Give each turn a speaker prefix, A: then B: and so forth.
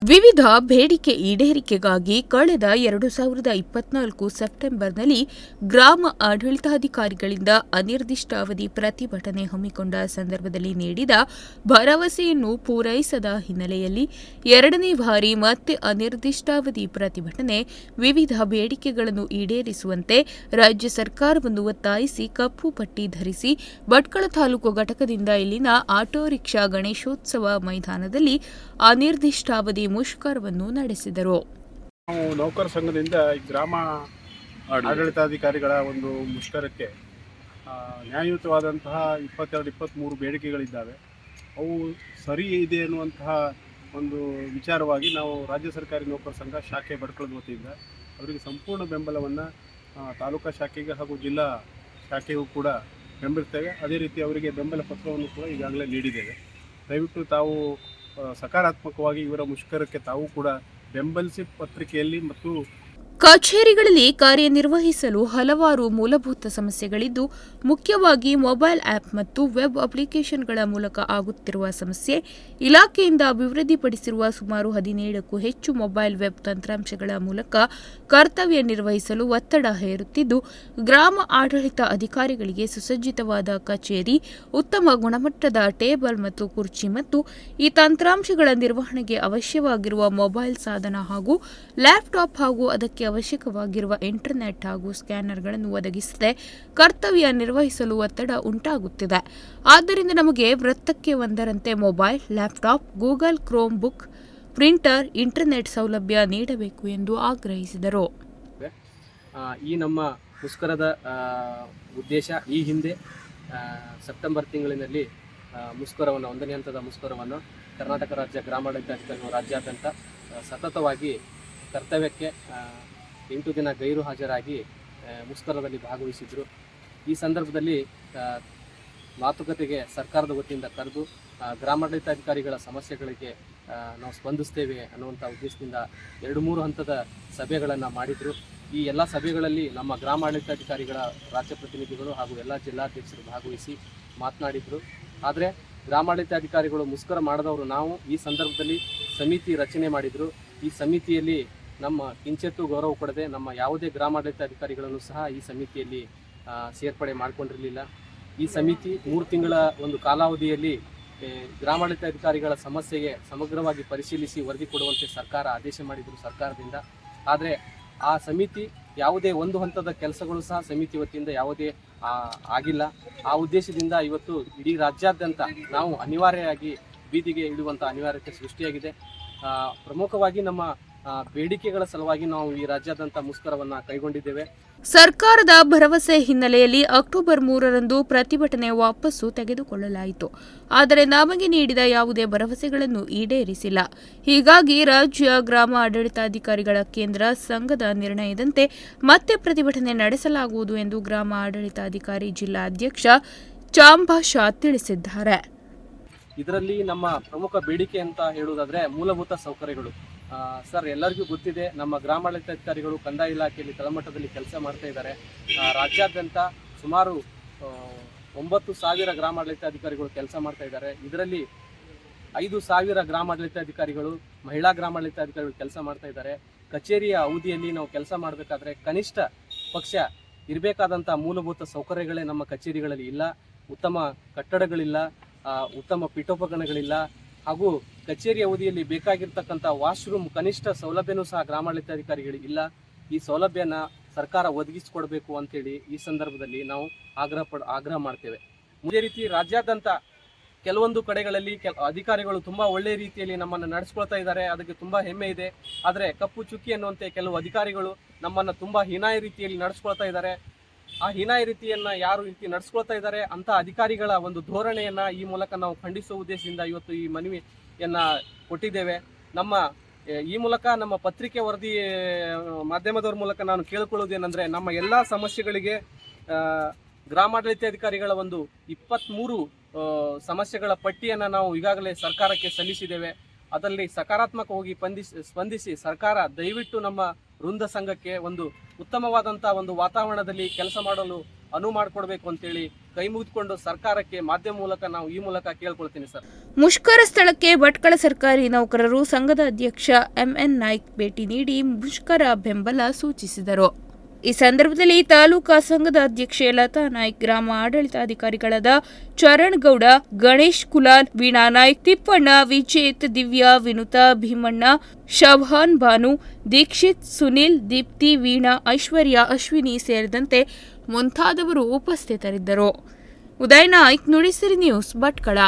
A: ವಿವಿಧ ಬೇಡಿಕೆ ಈಡೇರಿಕೆಗಾಗಿ ಕಳೆದ 2024 ಸೆಪ್ಟೆಂಬರ್ನಲ್ಲಿ ಗ್ರಾಮ ಆಡಳಿತಾಧಿಕಾರಿಗಳಿಂದ ಅನಿರ್ದಿಷ್ಟಾವಧಿ ಪ್ರತಿಭಟನೆ ಹಮ್ಮಿಕೊಂಡ ಸಂದರ್ಭದಲ್ಲಿ ನೀಡಿದ ಭರವಸೆಯನ್ನು ಪೂರೈಸದ ಹಿನ್ನೆಲೆಯಲ್ಲಿ ಎರಡನೇ ಬಾರಿ ಮತ್ತೆ ಅನಿರ್ದಿಷ್ಟಾವಧಿ ಪ್ರತಿಭಟನೆ ವಿವಿಧ ಬೇಡಿಕೆಗಳನ್ನು ಈಡೇರಿಸುವಂತೆ ರಾಜ್ಯ ಸರ್ಕಾರವನ್ನು ಒತ್ತಾಯಿಸಿ ಕಪ್ಪು ಪಟ್ಟಿ ಧರಿಸಿ ಭಟ್ಕಳ ತಾಲೂಕು ಘಟಕದಿಂದ ಇಲ್ಲಿನ ಆಟೋ ರಿಕ್ಷಾ ಗಣೇಶೋತ್ಸವ ಮೈದಾನದಲ್ಲಿ ಅನಿರ್ದಿಷ್ಟಾವಧಿ ಮುಷ್ಕರವನ್ನು ನಡೆಸಿದರು.
B: ನಾವು ನೌಕರ ಸಂಘದಿಂದ ಗ್ರಾಮ ಆಡಳಿತಾಧಿಕಾರಿಗಳ ಒಂದು ಮುಷ್ಕರಕ್ಕೆ ನ್ಯಾಯಯುತವಾದಂತಹ 22-23 ಬೇಡಿಕೆಗಳಿದ್ದಾವೆ. ಅವು ಸರಿ ಇದೆ ಎನ್ನುವಂತಹ ಒಂದು ವಿಚಾರವಾಗಿ ನಾವು ರಾಜ್ಯ ಸರ್ಕಾರಿ ನೌಕರ ಸಂಘ ಶಾಖೆ ಭಟ್ಕಳದ ವತಿಯಿಂದ ಅವರಿಗೆ ಸಂಪೂರ್ಣ ಬೆಂಬಲವನ್ನು ತಾಲೂಕಾ ಶಾಖೆಗೆ ಹಾಗೂ ಜಿಲ್ಲಾ ಶಾಖೆಗೂ ಕೂಡ ಬೆಂಬಲಿಸ್ತೇವೆ. ಅದೇ ರೀತಿ ಅವರಿಗೆ ಬೆಂಬಲ ಪತ್ರವನ್ನು ಕೂಡ ಈಗಾಗಲೇ ನೀಡಿದ್ದೇವೆ. ದಯವಿಟ್ಟು ತಾವು ಸಕಾರಾತ್ಮಕವಾಗಿ ಇವರ ಮುಷ್ಕರಕ್ಕೆ ತಾವು ಕೂಡ ಬೆಂಬಲಿಸಿ ಪತ್ರಿಕೆಯಲ್ಲಿ ಮತ್ತು
A: ಕಚೇರಿಗಳಲ್ಲಿ ಕಾರ್ಯನಿರ್ವಹಿಸಲು ಹಲವಾರು ಮೂಲಭೂತ ಸಮಸ್ಯೆಗಳಿದ್ದು, ಮುಖ್ಯವಾಗಿ ಮೊಬೈಲ್ ಆ್ಯಪ್ ಮತ್ತು ವೆಬ್ ಅಪ್ಲಿಕೇಶನ್ಗಳ ಮೂಲಕ ಆಗುತ್ತಿರುವ ಸಮಸ್ಯೆ, ಇಲಾಖೆಯಿಂದ ಅಭಿವೃದ್ಧಿಪಡಿಸಿರುವ ಸುಮಾರು 17ಕ್ಕೂ ಹೆಚ್ಚು ಮೊಬೈಲ್ ವೆಬ್ ತಂತ್ರಾಂಶಗಳ ಮೂಲಕ ಕರ್ತವ್ಯ ನಿರ್ವಹಿಸಲು ಒತ್ತಡ ಹೇರುತ್ತಿದ್ದು, ಗ್ರಾಮ ಆಡಳಿತ ಅಧಿಕಾರಿಗಳಿಗೆ ಸುಸಜ್ಜಿತವಾದ ಕಚೇರಿ, ಉತ್ತಮ ಗುಣಮಟ್ಟದ ಟೇಬಲ್ ಮತ್ತು ಕುರ್ಚಿ ಮತ್ತು ಈ ತಂತ್ರಾಂಶಗಳ ನಿರ್ವಹಣೆಗೆ ಅವಶ್ಯವಾಗಿರುವ ಮೊಬೈಲ್ ಸಾಧನ ಹಾಗೂ ಲ್ಯಾಪ್ಟಾಪ್ ಹಾಗೂ ಅದಕ್ಕೆ ಅವಶ್ಯಕವಾಗಿರುವ ಇಂಟರ್ನೆಟ್ ಹಾಗೂ ಸ್ಕ್ಯಾನರ್ಗಳನ್ನು ಒದಗಿಸದೆ ಕರ್ತವ್ಯ ನಿರ್ವಹಿಸಲು ಒತ್ತಡ ಉಂಟಾಗುತ್ತಿದೆ. ಆದ್ದರಿಂದ ನಮಗೆ ವೃತ್ತಕ್ಕೆ ಒಂದರಂತೆ mobile, laptop, Google Chrome book, printer, internet ಸೌಲಭ್ಯ ನೀಡಬೇಕು ಎಂದು ಆಗ್ರಹಿಸಿದರು.
C: ಈ ನಮ್ಮ ಮುಷ್ಕರದ ಉದ್ದೇಶ ಈ ಹಿಂದೆ ಸೆಪ್ಟೆಂಬರ್ ತಿಂಗಳಿನಲ್ಲಿ ಮುಷ್ಕರವನ್ನು 1ನೇ ಹಂತದ ಮುಷ್ಕರವನ್ನು ಕರ್ನಾಟಕ ರಾಜ್ಯ ಗ್ರಾಮಾಡಳಿತಾಧಿಕಾರಿಗಳು ರಾಜ್ಯಾದ್ಯಂತ ಸತತವಾಗಿ ಕರ್ತವ್ಯಕ್ಕೆ 8 ದಿನ ಗೈರು ಹಾಜರಾಗಿ ಮುಷ್ಕರದಲ್ಲಿ ಭಾಗವಹಿಸಿದರು. ಈ ಸಂದರ್ಭದಲ್ಲಿ ಮಾತುಕತೆಗೆ ಸರ್ಕಾರದ ವತಿಯಿಂದ ಕರೆದು ಗ್ರಾಮಾಡಳಿತಾಧಿಕಾರಿಗಳ ಸಮಸ್ಯೆಗಳಿಗೆ ನಾವು ಸ್ಪಂದಿಸ್ತೇವೆ ಅನ್ನುವಂಥ ಉದ್ದೇಶದಿಂದ 2-3 ಹಂತದ ಸಭೆಗಳನ್ನು ಮಾಡಿದರು. ಈ ಎಲ್ಲ ಸಭೆಗಳಲ್ಲಿ ನಮ್ಮ ಗ್ರಾಮಾಡಳಿತಾಧಿಕಾರಿಗಳ ರಾಜ್ಯ ಪ್ರತಿನಿಧಿಗಳು ಹಾಗೂ ಎಲ್ಲ ಜಿಲ್ಲಾಧ್ಯಕ್ಷರು ಭಾಗವಹಿಸಿ ಮಾತನಾಡಿದರು. ಆದರೆ ಗ್ರಾಮಾಡಳಿತಾಧಿಕಾರಿಗಳು ಮುಷ್ಕರ ಮಾಡಿದವರು ನಾವು ಈ ಸಂದರ್ಭದಲ್ಲಿ ಸಮಿತಿ ರಚನೆ ಮಾಡಿದರು. ಈ ಸಮಿತಿಯಲ್ಲಿ ನಮ್ಮ ಕಿಂಚಿತ್ತೂ ಗೌರವ ಕೊಡದೆ ನಮ್ಮ ಯಾವುದೇ ಗ್ರಾಮಾಡಳಿತಾಧಿಕಾರಿಗಳನ್ನು ಸಹ ಈ ಸಮಿತಿಯಲ್ಲಿ ಸೇರ್ಪಡೆ ಮಾಡಿಕೊಂಡಿರಲಿಲ್ಲ. ಈ ಸಮಿತಿ 3 ತಿಂಗಳ ಒಂದು ಕಾಲಾವಧಿಯಲ್ಲಿ ಗ್ರಾಮಾಡಳಿತಾಧಿಕಾರಿಗಳ ಸಮಸ್ಯೆಗೆ ಸಮಗ್ರವಾಗಿ ಪರಿಶೀಲಿಸಿ ವರದಿ ಕೊಡುವಂತೆ ಸರ್ಕಾರ ಆದೇಶ ಮಾಡಿದರು ಸರ್ಕಾರದಿಂದ. ಆದರೆ ಆ ಸಮಿತಿ ಯಾವುದೇ ಒಂದು ಹಂತದ ಕೆಲಸಗಳು ಸಹ ಸಮಿತಿ ವತಿಯಿಂದ ಯಾವುದೇ ಆಗಿಲ್ಲ. ಆ ಉದ್ದೇಶದಿಂದ ಇವತ್ತು ಇಡೀ ರಾಜ್ಯಾದ್ಯಂತ ನಾವು ಅನಿವಾರ್ಯವಾಗಿ ಬೀದಿಗೆ ಇಡುವಂಥ ಅನಿವಾರ್ಯತೆ ಸೃಷ್ಟಿಯಾಗಿದೆ. ಪ್ರಮುಖವಾಗಿ ನಮ್ಮ ಬೇಡಿಕೆಗಳ ಸಲುವಾಗಿ ನಾವು ಈ ರಾಜ್ಯಾದ್ಯಂತ ಮುಷ್ಕರವನ್ನು ಕೈಗೊಂಡಿದ್ದೇವೆ.
A: ಸರ್ಕಾರದ ಭರವಸೆ ಹಿನ್ನೆಲೆಯಲ್ಲಿ ಅಕ್ಟೋಬರ್ 3ರಂದು ಪ್ರತಿಭಟನೆ ವಾಪಸ್ಸು ತೆಗೆದುಕೊಳ್ಳಲಾಯಿತು. ಆದರೆ ನಮಗೆ ನೀಡಿದ ಯಾವುದೇ ಭರವಸೆಗಳನ್ನು ಈಡೇರಿಸಿಲ್ಲ. ಹೀಗಾಗಿ ರಾಜ್ಯ ಗ್ರಾಮ ಆಡಳಿತಾಧಿಕಾರಿಗಳ ಕೇಂದ್ರ ಸಂಘದ ನಿರ್ಣಯದಂತೆ ಮತ್ತೆ ಪ್ರತಿಭಟನೆ ನಡೆಸಲಾಗುವುದು ಎಂದು ಗ್ರಾಮ ಆಡಳಿತಾಧಿಕಾರಿ ಜಿಲ್ಲಾ ಅಧ್ಯಕ್ಷ ಚಾಂಬಾಷಾ ತಿಳಿಸಿದ್ದಾರೆ.
C: ಇದರಲ್ಲಿ ನಮ್ಮ ಪ್ರಮುಖ ಬೇಡಿಕೆ ಅಂತ ಹೇಳುವುದಾದರೆ ಮೂಲಭೂತ ಸೌಕರ್ಯಗಳು. ಸರ್, ಎಲ್ಲರಿಗೂ ಗೊತ್ತಿದೆ, ನಮ್ಮ ಗ್ರಾಮಾಡಳಿತಾಧಿಕಾರಿಗಳು ಕಂದಾಯ ಇಲಾಖೆಯಲ್ಲಿ ತಳಮಟ್ಟದಲ್ಲಿ ಕೆಲಸ ಮಾಡ್ತಾ ಇದ್ದಾರೆ. ರಾಜ್ಯಾದ್ಯಂತ ಸುಮಾರು 9,000 ಗ್ರಾಮಾಡಳಿತಾಧಿಕಾರಿಗಳು ಕೆಲಸ ಮಾಡ್ತಾ ಇದ್ದಾರೆ. ಇದರಲ್ಲಿ 5,000 ಗ್ರಾಮಾಡಳಿತಾಧಿಕಾರಿಗಳು ಮಹಿಳಾ ಗ್ರಾಮಾಡಳಿತಾಧಿಕಾರಿಗಳು ಕೆಲಸ ಮಾಡ್ತಾ ಇದ್ದಾರೆ. ಕಚೇರಿಯ ಅವಧಿಯಲ್ಲಿ ನಾವು ಕೆಲಸ ಮಾಡಬೇಕಾದ್ರೆ ಕನಿಷ್ಠ ಪಕ್ಷ ಇರಬೇಕಾದಂಥ ಮೂಲಭೂತ ಸೌಕರ್ಯಗಳೇ ನಮ್ಮ ಕಚೇರಿಗಳಲ್ಲಿ ಇಲ್ಲ. ಉತ್ತಮ ಕಟ್ಟಡಗಳಿಲ್ಲ, ಉತ್ತಮ ಪೀಠೋಪಕರಣಗಳಿಲ್ಲ, ಹಾಗೂ ಕಚೇರಿ ಅವಧಿಯಲ್ಲಿ ಬೇಕಾಗಿರ್ತಕ್ಕಂಥ ವಾಶ್ರೂಮ್ ಕನಿಷ್ಠ ಸೌಲಭ್ಯನೂ ಸಹ ಗ್ರಾಮಾಡಳಿತಾಧಿಕಾರಿಗಳಿಗೆ ಇಲ್ಲ. ಈ ಸೌಲಭ್ಯನ ಸರ್ಕಾರ ಒದಗಿಸಿಕೊಡಬೇಕು ಅಂತೇಳಿ ಈ ಸಂದರ್ಭದಲ್ಲಿ ನಾವು ಆಗ್ರಹ ಮಾಡ್ತೇವೆ. ಇದೇ ರೀತಿ ರಾಜ್ಯಾದ್ಯಂತ ಕೆಲವೊಂದು ಕಡೆಗಳಲ್ಲಿ ಅಧಿಕಾರಿಗಳು ತುಂಬ ಒಳ್ಳೆಯ ರೀತಿಯಲ್ಲಿ ನಮ್ಮನ್ನು ನಡೆಸ್ಕೊಳ್ತಾ ಇದ್ದಾರೆ, ಅದಕ್ಕೆ ತುಂಬ ಹೆಮ್ಮೆ ಇದೆ. ಆದರೆ ಕಪ್ಪು ಚುಕ್ಕಿ ಅನ್ನುವಂತೆ ಕೆಲವು ಅಧಿಕಾರಿಗಳು ನಮ್ಮನ್ನು ತುಂಬ ಹೀನಾಯ ರೀತಿಯಲ್ಲಿ ನಡೆಸ್ಕೊಳ್ತಾ ಇದ್ದಾರೆ. ಆ ಹೀನಾಯ ರೀತಿಯನ್ನು ಯಾರು ರೀತಿ ನಡೆಸ್ಕೊಳ್ತಾ ಇದ್ದಾರೆ ಅಂಥ ಅಧಿಕಾರಿಗಳ ಒಂದು ಧೋರಣೆಯನ್ನು ಈ ಮೂಲಕ ನಾವು ಖಂಡಿಸುವ ಉದ್ದೇಶದಿಂದ ಇವತ್ತು ಈ ಮನವಿಯನ್ನು ಕೊಟ್ಟಿದ್ದೇವೆ. ಈ ಮೂಲಕ ನಮ್ಮ ಪತ್ರಿಕೆ ವರದಿ ಮಾಧ್ಯಮದವರ ಮೂಲಕ ನಾನು ಕೇಳಿಕೊಳ್ಳುವುದೇನೆಂದರೆ, ನಮ್ಮ ಎಲ್ಲ ಸಮಸ್ಯೆಗಳಿಗೆ ಗ್ರಾಮಾಡಳಿತಾಧಿಕಾರಿಗಳ ಒಂದು 23 ಸಮಸ್ಯೆಗಳ ಪಟ್ಟಿಯನ್ನು ನಾವು ಈಗಾಗಲೇ ಸರ್ಕಾರಕ್ಕೆ ಸಲ್ಲಿಸಿದ್ದೇವೆ. ಅದರಲ್ಲಿ ಸಕಾರಾತ್ಮಕವಾಗಿ ಸ್ಪಂದಿಸಿ ಸರ್ಕಾರ ದಯವಿಟ್ಟು ನಮ್ಮ ವೃಂದ ಸಂಘಕ್ಕೆ ಒಂದು ಉತ್ತಮವಾದಂಥ ಒಂದು ವಾತಾವರಣದಲ್ಲಿ ಕೆಲಸ ಮಾಡಲು ಅನುವು ಮಾಡಿಕೊಡ್ಬೇಕು ಅಂತೇಳಿ ಕೈ ಮುಗಿದುಕೊಂಡು ಸರ್ಕಾರಕ್ಕೆ ಮಾಧ್ಯಮ ಮೂಲಕ ನಾವು ಈ ಮೂಲಕ ಕೇಳ್ಕೊಳ್ತೀನಿ ಸರ್.
A: ಮುಷ್ಕರ ಸ್ಥಳಕ್ಕೆ ಭಟ್ಕಳ ಸರ್ಕಾರಿ ನೌಕರರು ಸಂಘದ ಅಧ್ಯಕ್ಷ ಎಂಎನ್ ನಾಯ್ಕ್ ಭೇಟಿ ನೀಡಿ ಮುಷ್ಕರ ಬೆಂಬಲ ಸೂಚಿಸಿದರು. ಈ ಸಂದರ್ಭದಲ್ಲಿ ತಾಲೂಕಾ ಸಂಘದ ಅಧ್ಯಕ್ಷೆ ಲತಾ ನಾಯ್ಕ್, ಗ್ರಾಮ ಆಡಳಿತಾಧಿಕಾರಿಗಳಾದ ಚರಣ್ ಗೌಡ, ಗಣೇಶ್ ಕುಲಾಲ್, ವೀಣಾ ನಾಯ್ಕ್, ತಿಪ್ಪಣ್ಣ, ವಿಜೇತ್, ದಿವ್ಯಾ, ವಿನುತಾ, ಭೀಮಣ್ಣ, ಶಭಾನ್ ಬಾನು, ದೀಕ್ಷಿತ್, ಸುನಿಲ್, ದೀಪ್ತಿ, ವೀಣಾ, ಐಶ್ವರ್ಯ, ಅಶ್ವಿನಿ ಸೇರಿದಂತೆ ಮುಂತಾದವರು ಉಪಸ್ಥಿತರಿದ್ದರು. ಉದಯ್ ನಾಯ್ಕ್, ನುಡಿಸಿರಿ ನ್ಯೂಸ್, ಭಟ್ಕಳ.